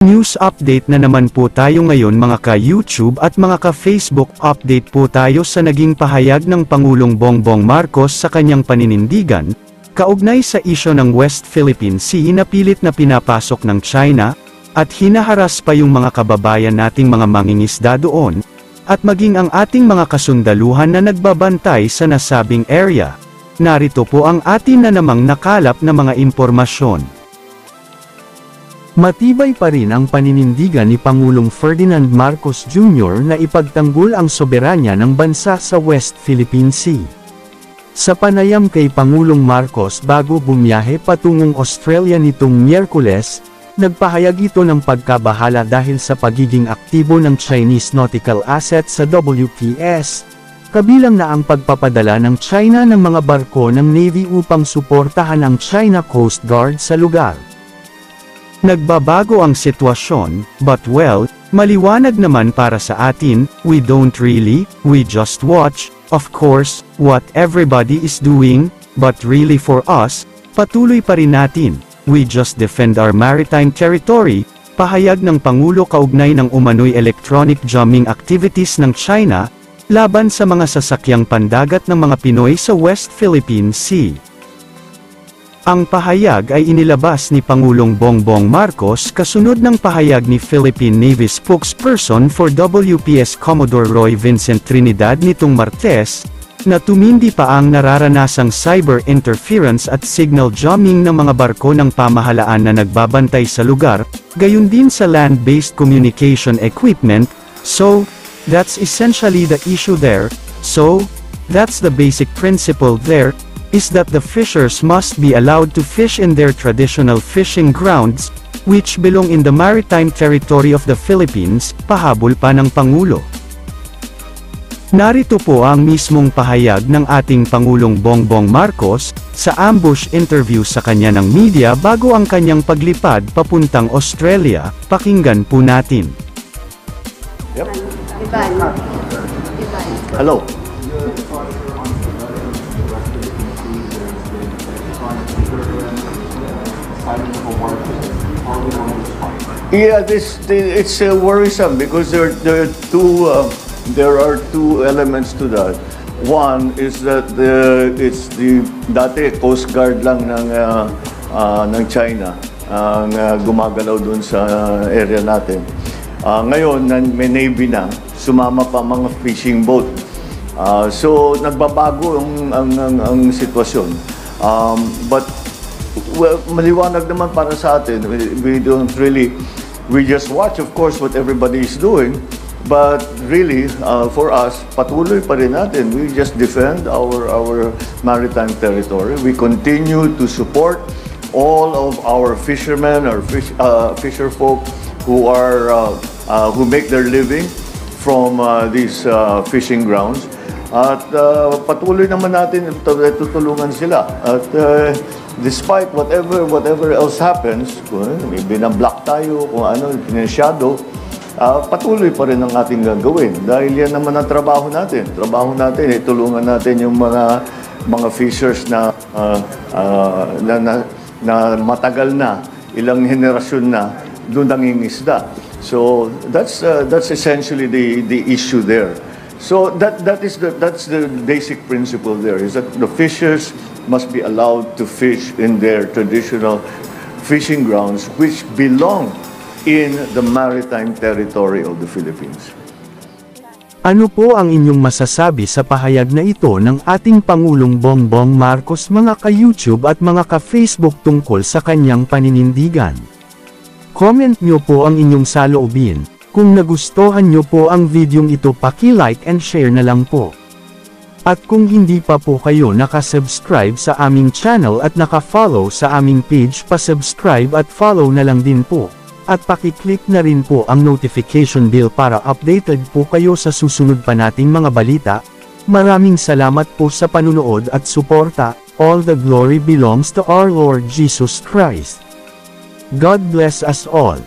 News update na naman po tayo ngayon mga ka-YouTube at mga ka-Facebook. Update po tayo sa naging pahayag ng Pangulong Bongbong Marcos sa kanyang paninindigan, kaugnay sa isyu ng West Philippine Sea na pilit na pinapasok ng China, at hinaharas pa yung mga kababayan nating mga mangingisda doon, at maging ang ating mga kasundaluhan na nagbabantay sa nasabing area. Narito po ang atin na namang nakalap na mga impormasyon. Matibay pa rin ang paninindigan ni Pangulong Ferdinand Marcos Jr. na ipagtanggol ang soberanya ng bansa sa West Philippine Sea. Sa panayam kay Pangulong Marcos bago bumiyahe patungong Australia nitong Miyerkules, nagpahayag ito ng pagkabahala dahil sa pagiging aktibo ng Chinese nautical assets sa WPS, kabilang na ang pagpapadala ng China ng mga barko ng Navy upang suportahan ang China Coast Guard sa lugar. Nagbabago ang sitwasyon, but well, maliwanag naman para sa atin, we don't really, we just watch, of course, what everybody is doing, but really for us, patuloy pa rin natin, we just defend our maritime territory, pahayag ng Pangulo kaugnay ng umano'y electronic jamming activities ng China, laban sa mga sasakyang pandagat ng mga Pinoy sa West Philippine Sea. Ang pahayag ay inilabas ni Pangulong Bongbong Marcos kasunod ng pahayag ni Philippine Navy spokesperson for WPS Commodore Roy Vincent Trinidad nitong Martes, na tumindi pa ang nararanasang cyber interference at signal jamming ng mga barko ng pamahalaan na nagbabantay sa lugar, gayon din sa land-based communication equipment, so, that's essentially the issue there, so, that's the basic principle there, is that the fishers must be allowed to fish in their traditional fishing grounds, which belong in the maritime territory of the Philippines, pahabol pa ng Pangulo. Narito po ang mismong pahayag ng ating Pangulong Bongbong Marcos, sa ambush interview sa kanya ng media bago ang kanyang paglipad papuntang Australia, pakinggan po natin. Yep. Hello. Yeah, it's worrisome because there are two elements to that. One is that it's the dati Coast Guard lang ng China ang gumagalaw dun sa area natin. Ngayon may Navy na, sumama pa mga fishing boat. So nagbabago ang sitwasyon. But well, maliwanag naman para sa atin. We just watch, of course, what everybody is doing. But really, for us, patuloy pa rin natin. We just defend our maritime territory. We continue to support all of our fishermen, our fisher folk who make their living from these fishing grounds. At patuloy naman natin tutulungan sila. At despite whatever else happens, may binablock tayo, kung ano, pinasyado, patuloy pa rin ang ating gagawin. Dahil yan naman ang trabaho natin. Trabaho natin, tulungan natin yung mga fishers na matagal na, ilang henerasyon na, doon nangingisda. So that's essentially the issue there. So that's the basic principle there, is that the fishers must be allowed to fish in their traditional fishing grounds, which belong in the maritime territory of the Philippines. Ano po ang inyong masasabi sa pahayag na ito ng ating Pangulong Bongbong Marcos, mga ka-YouTube at mga ka-Facebook, tungkol sa kanyang paninindigan? Comment nyo po ang inyong saloobin. Kung nagustuhan nyo po ang videong ito, paki-like and share na lang po. At kung hindi pa po kayo nakasubscribe sa aming channel at naka-follow sa aming page, pa-subscribe at follow na lang din po. At paki-click na rin po ang notification bell para updated po kayo sa susunod pa nating mga balita. Maraming salamat po sa panunood at suporta. All the glory belongs to our Lord Jesus Christ. God bless us all.